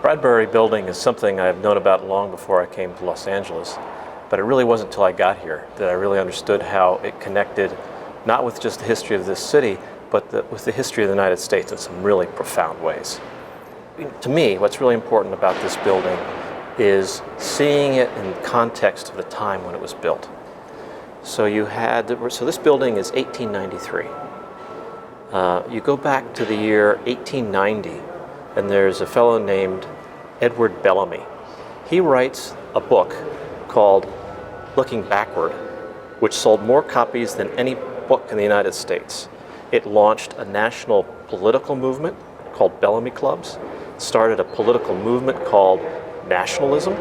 Bradbury building is something I've known about long before I came to Los Angeles, but it really wasn't until I got here that I really understood how it connected not with just the history of this city, but with the history of the United States in some really profound ways. To me, what's really important about this building is seeing it in context of the time when it was built. So this building is 1893. You go back to the year 1890, and there's a fellow named Edward Bellamy. He writes a book called Looking Backward, which sold more copies than any book in the United States. It launched a national political movement called Bellamy Clubs, started a political movement called nationalism,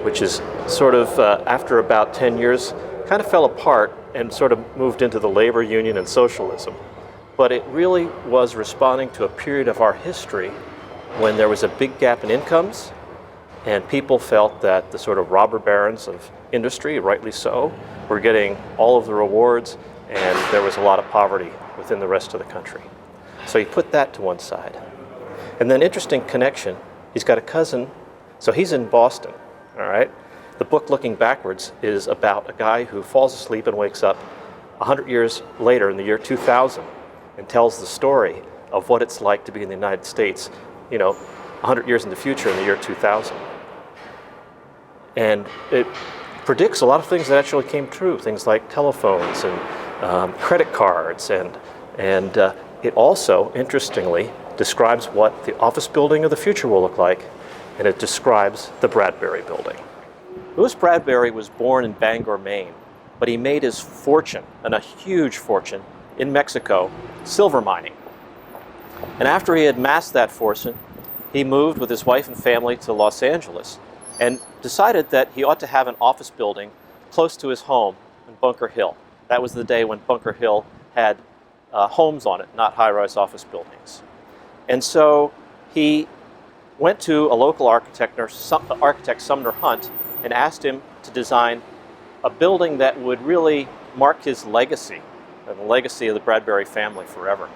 which is sort of, after about 10 years, kind of fell apart and sort of moved into the labor union and socialism. But it really was responding to a period of our history when there was a big gap in incomes, and people felt that the sort of robber barons of industry, rightly so, were getting all of the rewards, and there was a lot of poverty within the rest of the country. So he put that to one side. And then, interesting connection, he's got a cousin, so he's in Boston, all right? The book Looking Backwards is about a guy who falls asleep and wakes up 100 years later in the year 2000 and tells the story of what it's like to be in the United States, 100 years in the future in the year 2000. And it predicts a lot of things that actually came true, things like telephones and credit cards, and it also, interestingly, describes what the office building of the future will look like, and it describes the Bradbury building. Louis Bradbury was born in Bangor, Maine, but he made his fortune, and a huge fortune, in Mexico, silver mining. And after he had amassed that fortune, he moved with his wife and family to Los Angeles and decided that he ought to have an office building close to his home in Bunker Hill. That was the day when Bunker Hill had homes on it, not high-rise office buildings. And so he went to a local architect, Sumner Hunt, and asked him to design a building that would really mark his legacy, and the legacy of the Bradbury family forever.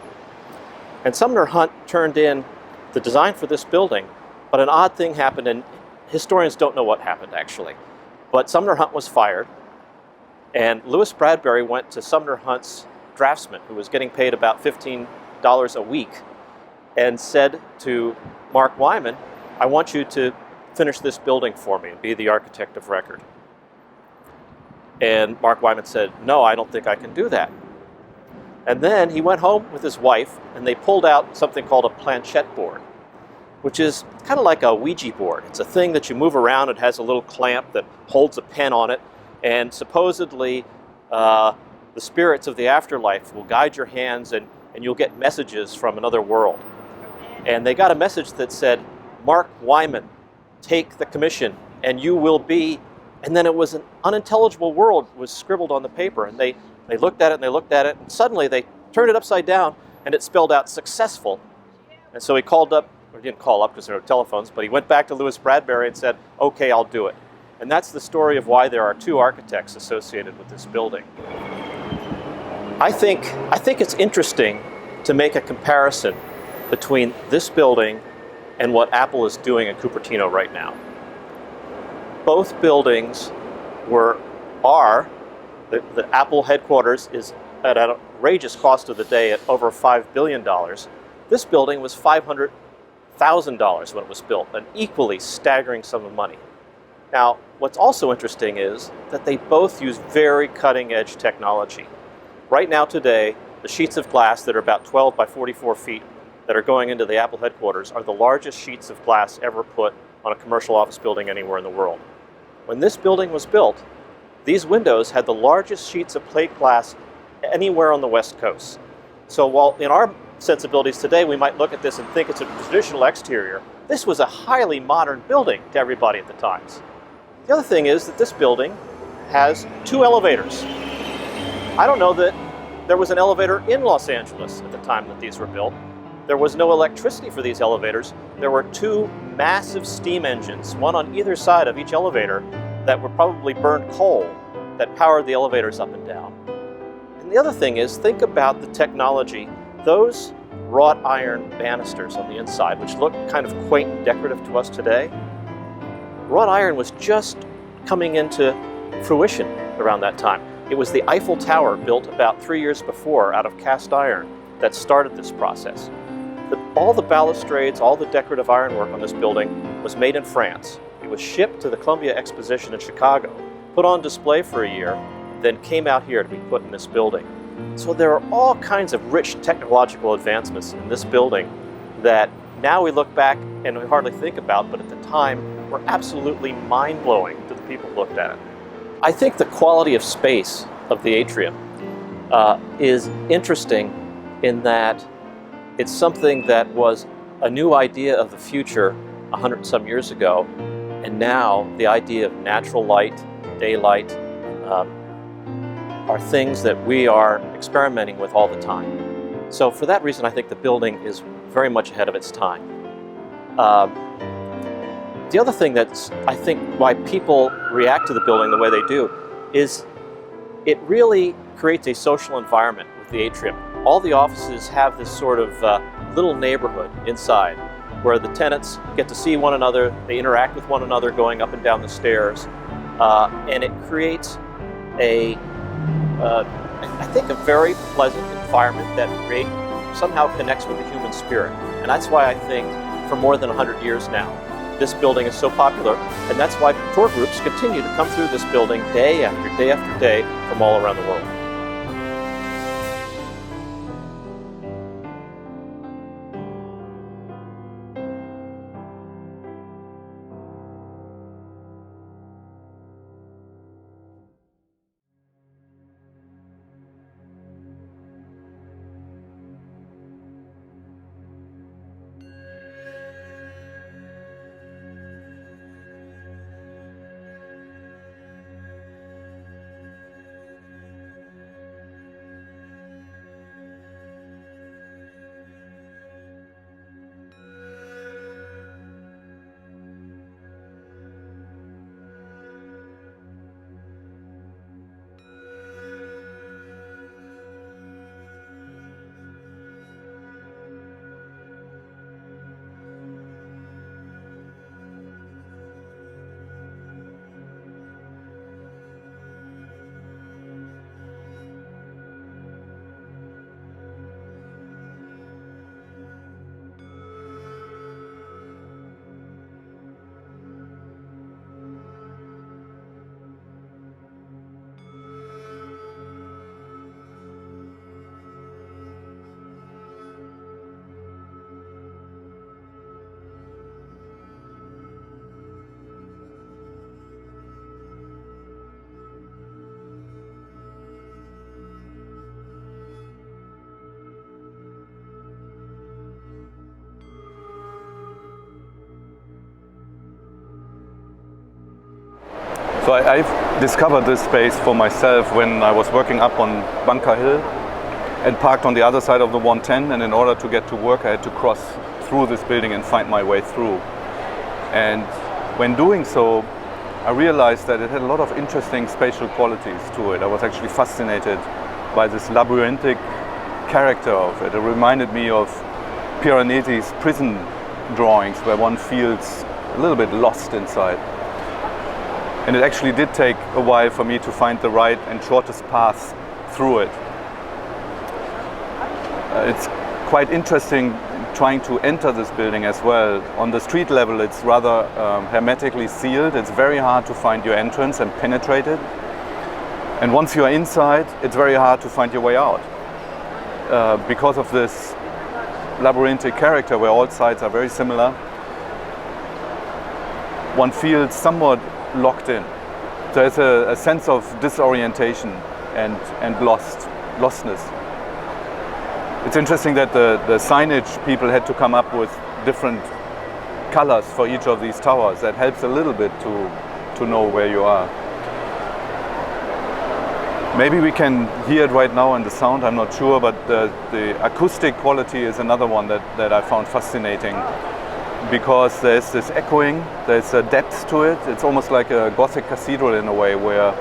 And Sumner Hunt turned in the design for this building, but an odd thing happened, and historians don't know what happened actually. But Sumner Hunt was fired, and Louis Bradbury went to Sumner Hunt's draftsman, who was getting paid about $15 a week, and said to Mark Wyman, I want you to finish this building for me and be the architect of record. And Mark Wyman said, no, I don't think I can do that. And then he went home with his wife, and they pulled out something called a planchette board, which is kind of like a Ouija board. It's a thing that you move around. It has a little clamp that holds a pen on it, and supposedly the spirits of the afterlife will guide your hands, and you'll get messages from another world. And they got a message that said, Mark Wyman, take the commission, and you will be, and then it was an unintelligible word was scribbled on the paper, and they looked at it, and they looked at it, and suddenly they turned it upside down, and it spelled out successful. And so he called up, or didn't call up because there were telephones, but he went back to Louis Bradbury and said, okay, I'll do it. And that's the story of why there are two architects associated with this building. I think it's interesting to make a comparison between this building and what Apple is doing in Cupertino right now. Both buildings are the Apple headquarters is at an outrageous cost of the day at over $5 billion. This building was $500,000 when it was built, an equally staggering sum of money. Now, what's also interesting is that they both use very cutting-edge technology. Right now today, the sheets of glass that are about 12 by 44 feet that are going into the Apple headquarters are the largest sheets of glass ever put on a commercial office building anywhere in the world. When this building was built, these windows had the largest sheets of plate glass anywhere on the West Coast. So while in our sensibilities today we might look at this and think it's a traditional exterior, this was a highly modern building to everybody at the times. The other thing is that this building has 2 elevators. I don't know that there was an elevator in Los Angeles at the time that these were built. There was no electricity for these elevators. There were 2 massive steam engines, one on either side of each elevator, that were probably burned coal that powered the elevators up and down. And the other thing is, think about the technology. Those wrought iron banisters on the inside, which look kind of quaint and decorative to us today. Wrought iron was just coming into fruition around that time. It was the Eiffel Tower, built about 3 years before out of cast iron, that started this process. All the balustrades, all the decorative ironwork on this building was made in France. It was shipped to the Columbia Exposition in Chicago, put on display for a year, then came out here to be put in this building. So there are all kinds of rich technological advancements in this building that now we look back and we hardly think about, but at the time were absolutely mind-blowing to the people who looked at it. I think the quality of space of the atrium is interesting in that it's something that was a new idea of the future 100 some years ago, and now the idea of natural light, daylight, are things that we are experimenting with all the time. So for that reason, I think the building is very much ahead of its time. The other thing that's, I think, why people react to the building the way they do is it really creates a social environment with the atrium. All the offices have this sort of little neighborhood inside where the tenants get to see one another, they interact with one another going up and down the stairs, and it creates I think a very pleasant environment that somehow connects with the human spirit. And that's why I think for more than 100 years now, this building is so popular, and that's why tour groups continue to come through this building day after day after day from all around the world. So I've discovered this space for myself when I was working up on Bunker Hill and parked on the other side of the 110, and in order to get to work I had to cross through this building and find my way through. And when doing so, I realized that it had a lot of interesting spatial qualities to it. I was actually fascinated by this labyrinthic character of it. It reminded me of Piranesi's prison drawings, where one feels a little bit lost inside. And it actually did take a while for me to find the right and shortest path through it. It's quite interesting trying to enter this building as well. On the street level, it's rather hermetically sealed. It's very hard to find your entrance and penetrate it. And once you're inside, it's very hard to find your way out. Because of this labyrinthic character where all sides are very similar, one feels somewhat locked in. There's a sense of disorientation and lostness. It's interesting that the signage people had to come up with different colors for each of these towers. That helps a little bit to know where you are. Maybe we can hear it right now in the sound, I'm not sure, but the acoustic quality is another one that I found fascinating, because there's this echoing, there's a depth to it. It's almost like a Gothic cathedral in a way, where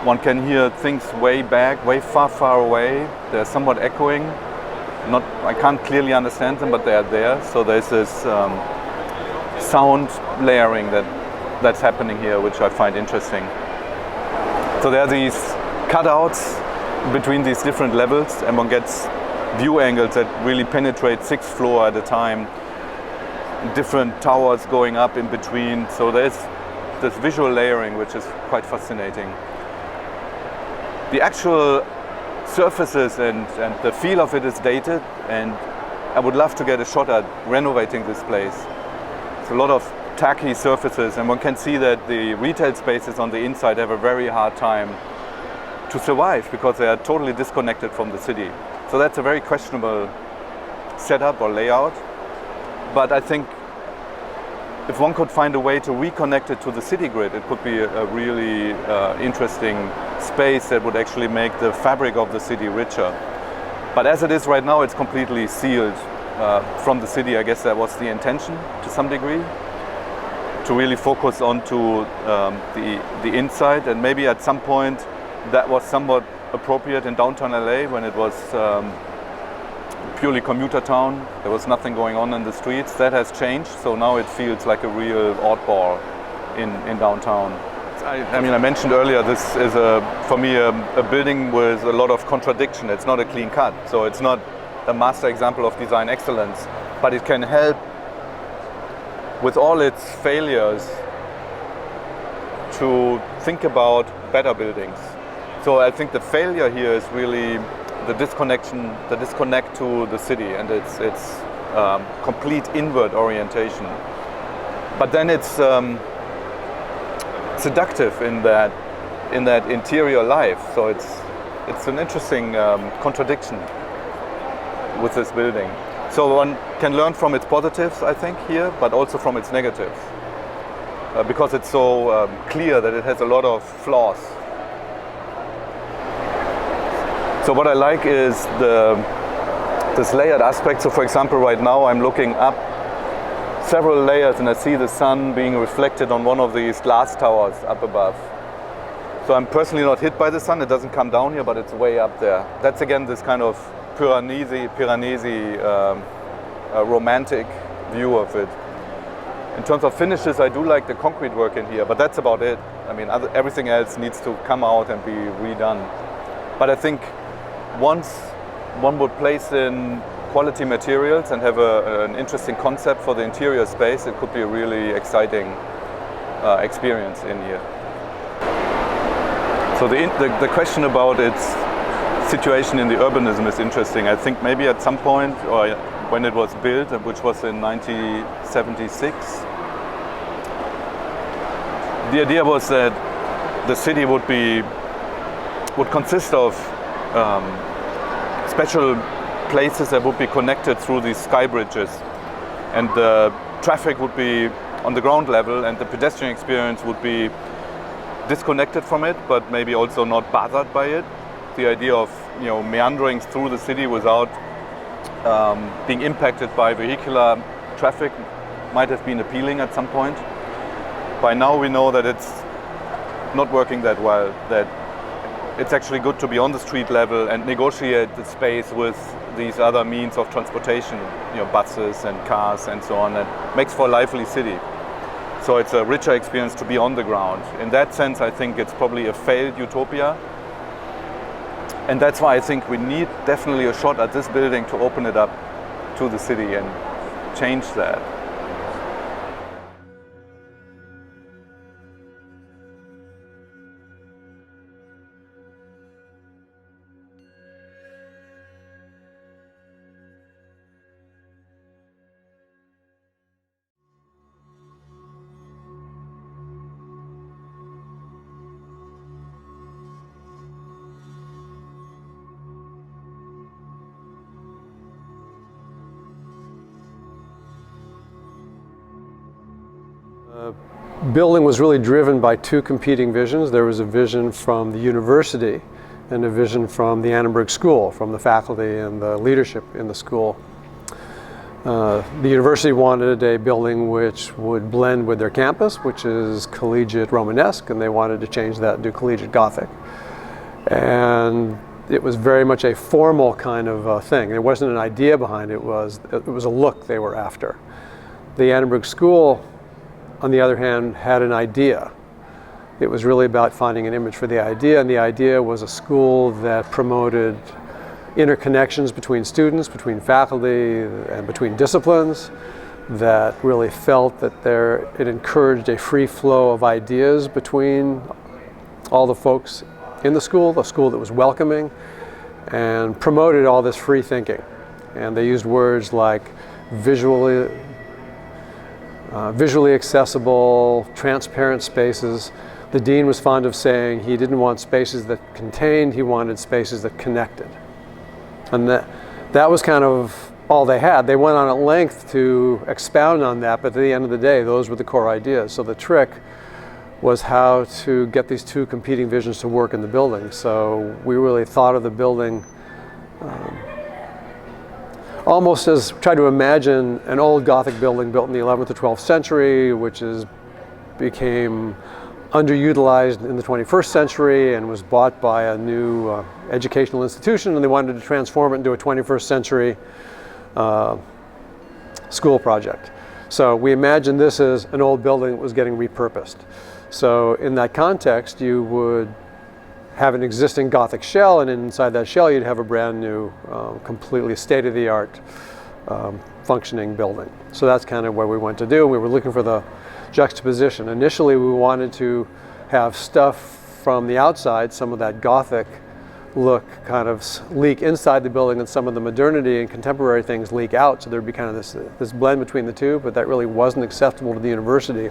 one can hear things way back, way far away. They're somewhat echoing. I can't clearly understand them, but they are there. So there's this sound layering that's happening here, which I find interesting. So there are these cutouts between these different levels, and one gets view angles that really penetrate 6th floor at a time, different towers going up in between. So there's this visual layering, which is quite fascinating. The actual surfaces and the feel of it is dated, and I would love to get a shot at renovating this place. It's a lot of tacky surfaces, and one can see that the retail spaces on the inside have a very hard time to survive because they are totally disconnected from the city. So that's a very questionable setup or layout. But I think if one could find a way to reconnect it to the city grid, it could be a really interesting space that would actually make the fabric of the city richer. But as it is right now, it's completely sealed from the city. I guess that was the intention to some degree, to really focus onto the inside, and maybe at some point that was somewhat appropriate in downtown LA when it was purely commuter town. There was nothing going on in the streets. That has changed, so now it feels like a real oddball in downtown. I mean, I mentioned earlier, this is for me a building with a lot of contradiction. It's not a clean cut, so it's not a master example of design excellence, but it can help with all its failures to think about better buildings. So I think the failure here is really the disconnect to the city and its complete inward orientation. But then it's seductive in that interior life. So it's an interesting contradiction with this building. So one can learn from its positives, I think, here, but also from its negatives, because it's so clear that it has a lot of flaws. So what I like is this layered aspect. So for example, right now I'm looking up several layers and I see the sun being reflected on one of these glass towers up above. So I'm personally not hit by the sun. It doesn't come down here, but it's way up there. That's again this kind of Piranesi romantic view of it. In terms of finishes, I do like the concrete work in here, but that's about it. I mean, everything else needs to come out and be redone. But I think once one would place in quality materials and have an interesting concept for the interior space, it could be a really exciting experience in here. So the question about its situation in the urbanism is interesting. I think maybe at some point, or when it was built, which was in 1976, the idea was that the city would consist of special places that would be connected through these sky bridges, and the traffic would be on the ground level and the pedestrian experience would be disconnected from it, but maybe also not bothered by it. The idea of meandering through the city without being impacted by vehicular traffic might have been appealing at some point. By now we know that it's not working that well, that it's actually good to be on the street level and negotiate the space with these other means of transportation, buses and cars and so on. That makes for a lively city. So it's a richer experience to be on the ground. In that sense, I think it's probably a failed utopia. And that's why I think we need definitely a shot at this building to open it up to the city and change that. Building was really driven by two competing visions. There was a vision from the university and a vision from the Annenberg school, from the faculty and the leadership in the school. The university wanted a building which would blend with their campus, which is collegiate Romanesque, and they wanted to change that and do collegiate Gothic. And it was very much a formal kind of thing. It wasn't an idea behind it, it was a look they were after. The Annenberg School, on the other hand, had an idea. It was really about finding an image for the idea, and the idea was a school that promoted interconnections between students, between faculty, and between disciplines, that really felt that it encouraged a free flow of ideas between all the folks in the school, a school that was welcoming, and promoted all this free thinking. And they used words like visually accessible, transparent spaces. The dean was fond of saying he didn't want spaces that contained, he wanted spaces that connected. And that was kind of all they had. They went on at length to expound on that, but at the end of the day, those were the core ideas. So the trick was how to get these two competing visions to work in the building. So we really thought of the building almost as, try to imagine an old Gothic building built in the 11th or 12th century, which became underutilized in the 21st century and was bought by a new educational institution, and they wanted to transform it into a 21st century school project. So we imagined this as an old building that was getting repurposed. So in that context, you would have an existing Gothic shell, and inside that shell you'd have a brand new, completely state-of-the-art functioning building. So that's kind of what we went to do. We were looking for the juxtaposition. Initially we wanted to have stuff from the outside, some of that Gothic look kind of leak inside the building, and some of the modernity and contemporary things leak out, so there'd be kind of this blend between the two, but that really wasn't acceptable to the university.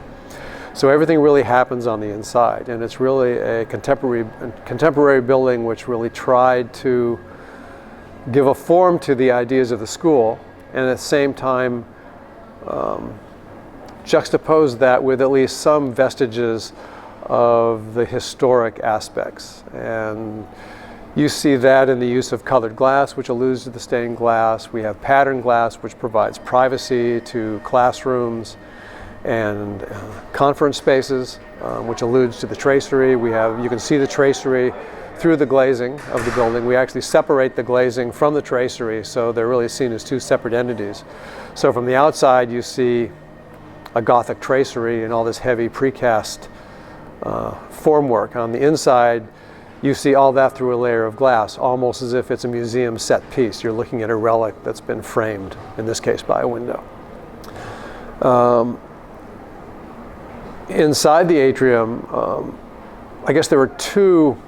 So everything really happens on the inside, and it's really a contemporary building which really tried to give a form to the ideas of the school, and at the same time juxtapose that with at least some vestiges of the historic aspects. And you see that in the use of colored glass, which alludes to the stained glass. We have patterned glass, which provides privacy to classrooms and conference spaces, which alludes to the tracery. You can see the tracery through the glazing of the building. We actually separate the glazing from the tracery, so they're really seen as two separate entities. So from the outside, you see a Gothic tracery and all this heavy precast formwork. On the inside, you see all that through a layer of glass, almost as if it's a museum set piece. You're looking at a relic that's been framed, in this case by a window. Inside the atrium, I guess there were two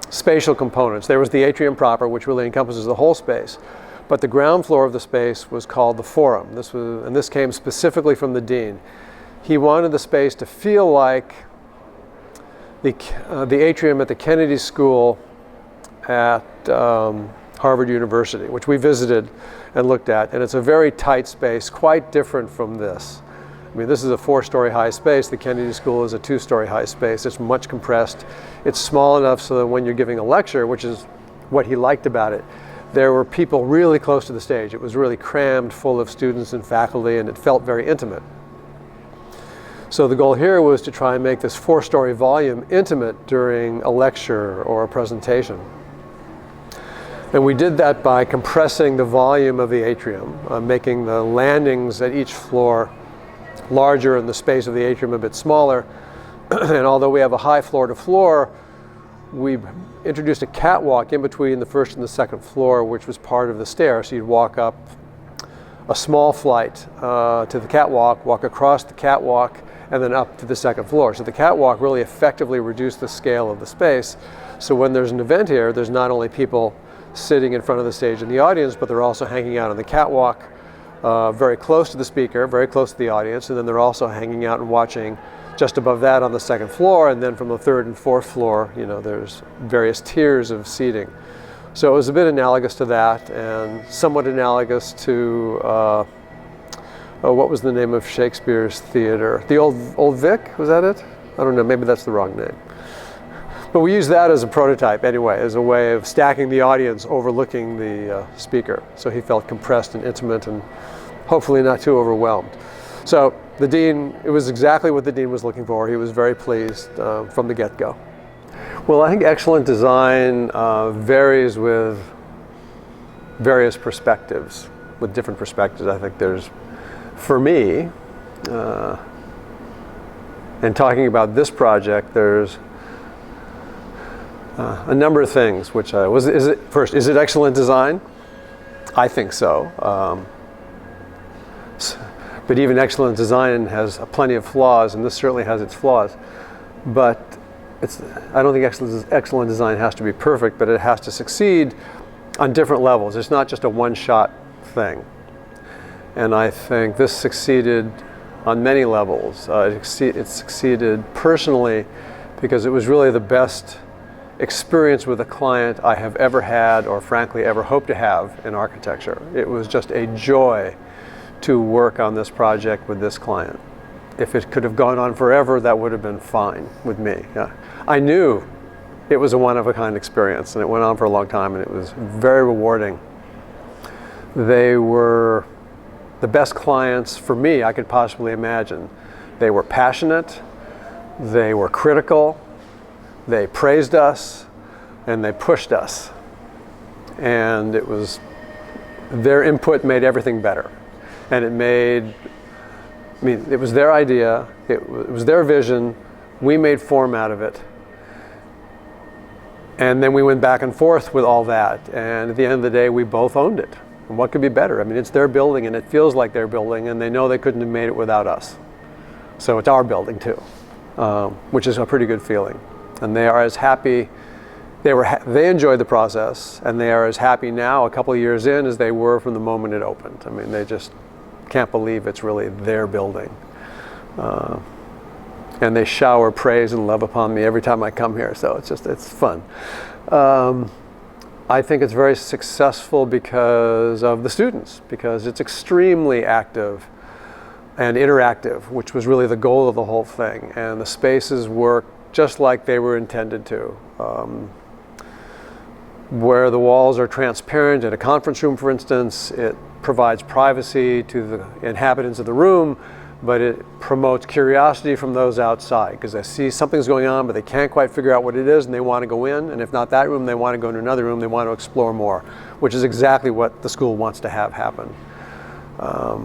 spatial components. There was the atrium proper, which really encompasses the whole space, but the ground floor of the space was called the forum. And this came specifically from the dean. He wanted the space to feel like the atrium at the Kennedy School at Harvard University, which we visited and looked at, and it's a very tight space, quite different from this. I mean, this is a 4-story high space. The Kennedy School is a 2-story high space. It's much compressed. It's small enough so that when you're giving a lecture, which is what he liked about it, there were people really close to the stage. It was really crammed full of students and faculty, and it felt very intimate. So the goal here was to try and make this 4-story volume intimate during a lecture or a presentation. And we did that by compressing the volume of the atrium, making the landings at each floor larger and the space of the atrium a bit smaller. And although we have a high floor-to-floor, we introduced a catwalk in between the first and the second floor, which was part of the stair. So you'd walk up a small flight to the catwalk, walk across the catwalk, and then up to the second floor. So the catwalk really effectively reduced the scale of the space. So when there's an event here, there's not only people sitting in front of the stage in the audience, but they're also hanging out on the catwalk, very close to the speaker, very close to the audience, and then they're also hanging out and watching just above that on the second floor, and then from the third and fourth floor, there's various tiers of seating. So it was a bit analogous to that, and somewhat analogous to what was the name of Shakespeare's theater? The Old Vic, was that it? I don't know, maybe that's the wrong name. But we used that as a prototype anyway, as a way of stacking the audience overlooking the speaker. So he felt compressed and intimate and hopefully not too overwhelmed. So the dean, it was exactly what the dean was looking for. He was very pleased from the get-go. Well, I think excellent design varies with various perspectives, with different perspectives. I think there's, for me, and talking about this project, there's a number of things which is it excellent design? I think so. But even excellent design has plenty of flaws, and this certainly has its flaws. But I don't think excellent design has to be perfect, but it has to succeed on different levels. It's not just a one-shot thing. And I think this succeeded on many levels. It succeeded personally because it was really the best experience with a client I have ever had, or frankly ever hope to have in architecture. It was just a joy to work on this project with this client. If it could have gone on forever, that would have been fine with me. Yeah. I knew it was a one-of-a-kind experience, and it went on for a long time, and it was very rewarding. They were the best clients for me I could possibly imagine. They were passionate, they were critical, they praised us, and they pushed us. And their input made everything better. And it was their idea, it was their vision, we made form out of it. And then we went back and forth with all that. And at the end of the day, we both owned it. And what could be better? I mean, it's their building, and it feels like their building, and they know they couldn't have made it without us. So it's our building too, which is a pretty good feeling. And they are as happy, they enjoyed the process, and they are as happy now, a couple of years in, as they were from the moment it opened. I mean, they just can't believe it's really their building. And they shower praise and love upon me every time I come here, so it's fun. I think it's very successful because of the students, because it's extremely active and interactive, which was really the goal of the whole thing. And the spaces work just like they were intended to. Where the walls are transparent in a conference room, for instance, it provides privacy to the inhabitants of the room, but it promotes curiosity from those outside, because they see something's going on, but they can't quite figure out what it is, and they want to go in, and if not that room, they want to go into another room, they want to explore more, which is exactly what the school wants to have happen. I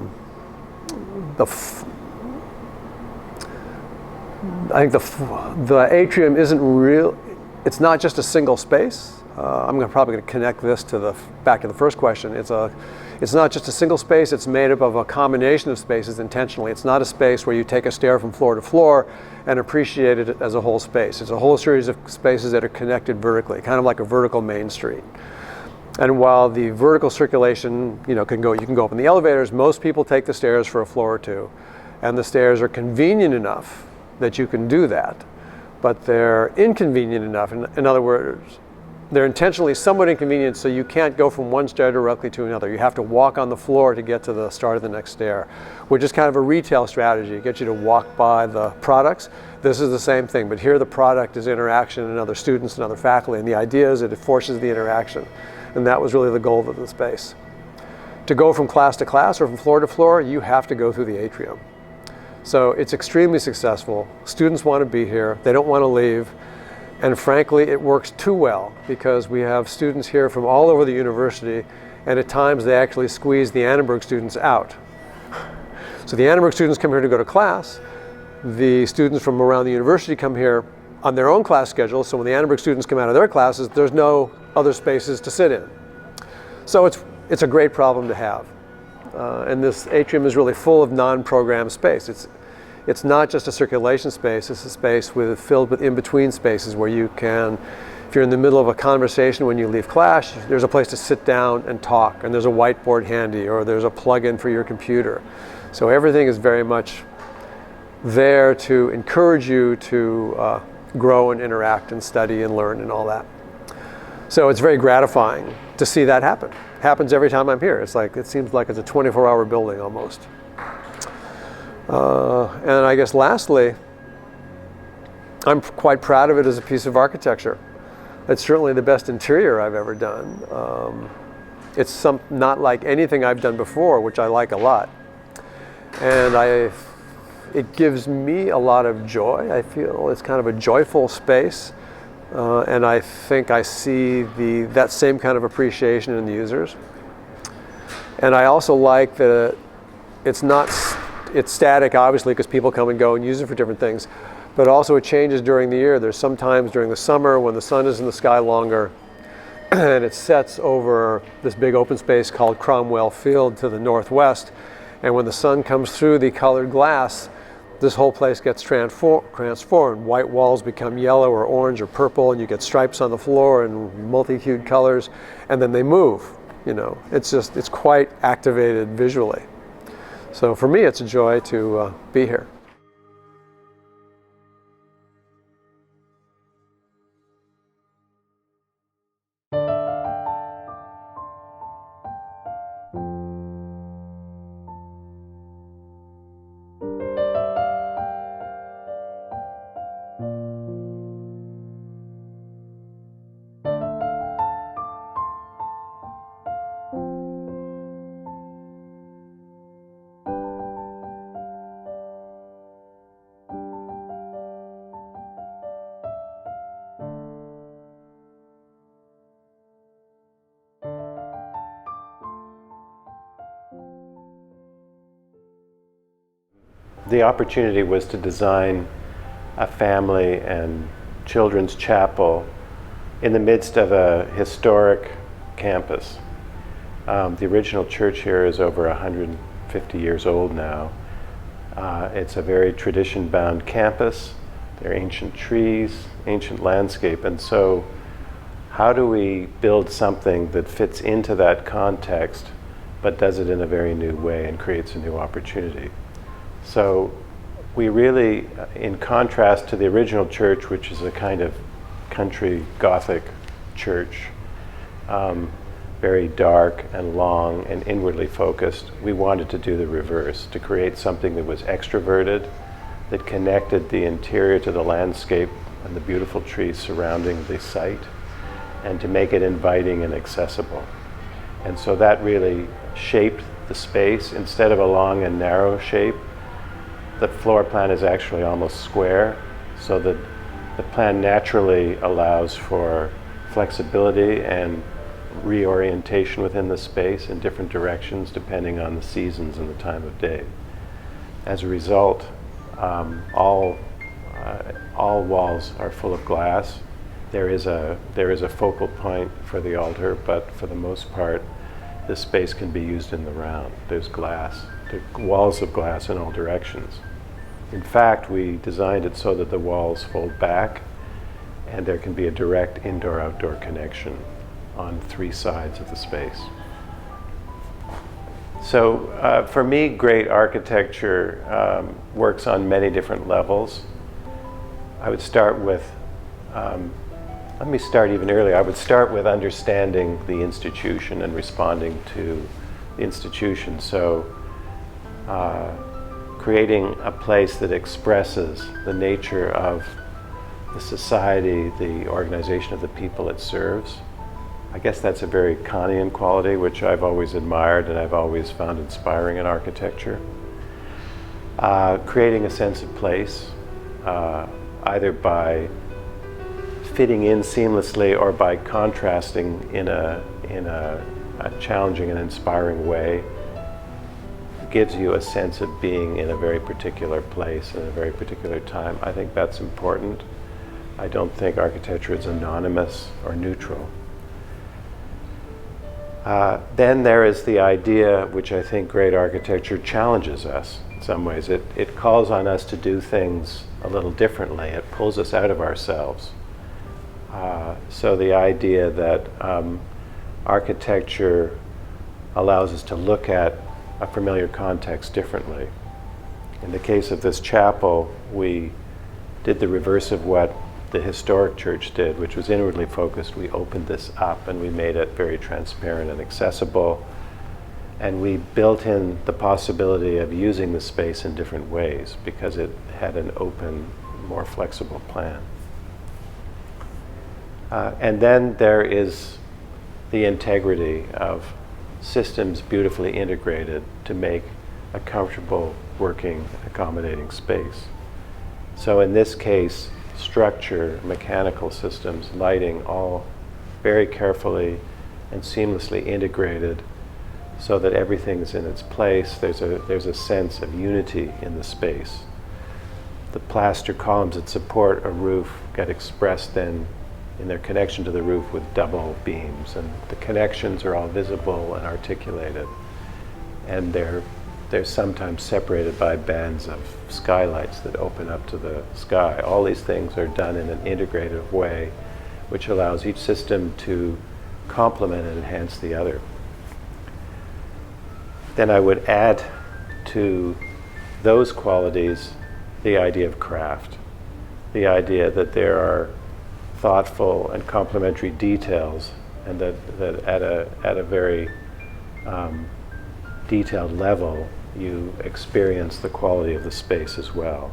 think the atrium isn't real, it's not just a single space. I'm probably going to connect this to back to the first question. It's not just a single space, it's made up of a combination of spaces intentionally. It's not a space where you take a stair from floor to floor and appreciate it as a whole space. It's a whole series of spaces that are connected vertically, kind of like a vertical main street. And while the vertical circulation, you can go up in the elevators, most people take the stairs for a floor or two. And the stairs are convenient enough that you can do that. But they're inconvenient enough, in other words, they're intentionally somewhat inconvenient, so you can't go from one stair directly to another. You have to walk on the floor to get to the start of the next stair, which is kind of a retail strategy. It gets you to walk by the products. This is the same thing, but here the product is interaction and other students and other faculty, and the idea is that it forces the interaction. And that was really the goal of the space. To go from class to class or from floor to floor, you have to go through the atrium. So it's extremely successful. Students want to be here. They don't want to leave. And frankly, it works too well, because we have students here from all over the university, and at times they actually squeeze the Annenberg students out. So the Annenberg students come here to go to class. The students from around the university come here on their own class schedule, so when the Annenberg students come out of their classes, there's no other spaces to sit in. So it's a great problem to have. And this atrium is really full of non-program space. It's not just a circulation space, it's a space filled with in-between spaces where you can, if you're in the middle of a conversation when you leave class, there's a place to sit down and talk, and there's a whiteboard handy, or there's a plug-in for your computer. So everything is very much there to encourage you to grow and interact and study and learn and all that. So it's very gratifying to see that happen. It happens every time I'm here. It seems like it's a 24-hour building almost. And I guess lastly, I'm quite proud of it as a piece of architecture. It's certainly the best interior I've ever done. It's not like anything I've done before, which I like a lot. And it gives me a lot of joy. I feel it's kind of a joyful space. and I think I see that same kind of appreciation in the users. And I also like that it's static, obviously, because people come and go and use it for different things, but also it changes during the year. There's some times during the summer when the sun is in the sky longer and it sets over this big open space called Cromwell Field to the northwest, and when the sun comes through the colored glass, this whole place gets transformed. White walls become yellow or orange or purple, and you get stripes on the floor and multi-hued colors, and then they move. It's quite activated visually. So for me, it's a joy to be here. The opportunity was to design a family and children's chapel in the midst of a historic campus. The original church here is over 150 years old now. It's a very tradition-bound campus. There are ancient trees, ancient landscape, and so how do we build something that fits into that context but does it in a very new way and creates a new opportunity? So we really, in contrast to the original church, which is a kind of country Gothic church, very dark and long and inwardly focused, we wanted to do the reverse, to create something that was extroverted, that connected the interior to the landscape and the beautiful trees surrounding the site, and to make it inviting and accessible. And so that really shaped the space. Instead of a long and narrow shape, the floor plan is actually almost square, so that the plan naturally allows for flexibility and reorientation within the space in different directions depending on the seasons and the time of day. As a result, all walls are full of glass. There is a focal point for the altar, but for the most part, this space can be used in the round. There's glass, there are walls of glass in all directions. In fact, we designed it so that the walls fold back and there can be a direct indoor-outdoor connection on 3 sides of the space. So for me, great architecture works on many different levels. I would start with, let me start even earlier. I would start with understanding the institution and responding to the institution. So creating a place that expresses the nature of the society, the organization of the people it serves. I guess that's a very Kantian quality, which I've always admired and I've always found inspiring in architecture. Creating a sense of place, either by fitting in seamlessly or by contrasting in a challenging and inspiring way, gives you a sense of being in a very particular place at a very particular time. I think that's important. I don't think architecture is anonymous or neutral. Then there is the idea, which I think great architecture challenges us in some ways. It calls on us to do things a little differently. It pulls us out of ourselves. So the idea that architecture allows us to look at a familiar context differently. In the case of this chapel, we did the reverse of what the historic church did, which was inwardly focused. We opened this up and we made it very transparent and accessible. And we built in the possibility of using the space in different ways because it had an open, more flexible plan. And then there is the integrity of systems beautifully integrated to make a comfortable, working, accommodating space. So in this case, structure, mechanical systems, lighting, all very carefully and seamlessly integrated so that everything's in its place. There's a sense of unity in the space. The plaster columns that support a roof get expressed then in their connection to the roof with double beams, and the connections are all visible and articulated, and they're sometimes separated by bands of skylights that open up to the sky. All these things are done in an integrative way, which allows each system to complement and enhance the other. Then I would add to those qualities the idea of craft, the idea that there are thoughtful and complementary details, and that at a very detailed level you experience the quality of the space as well.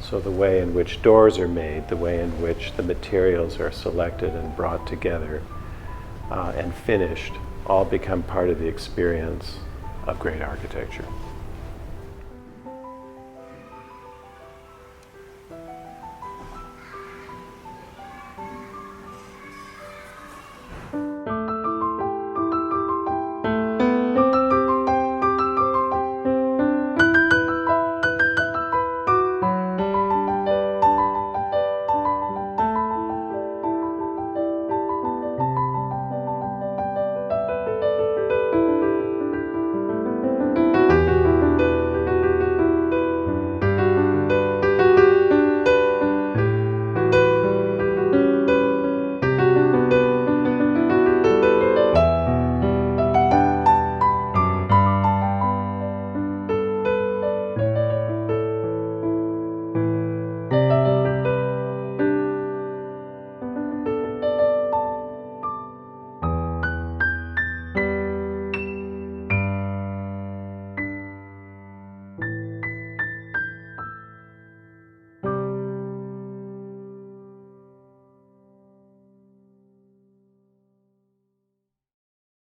So the way in which doors are made, the way in which the materials are selected and brought together and finished, all become part of the experience of great architecture.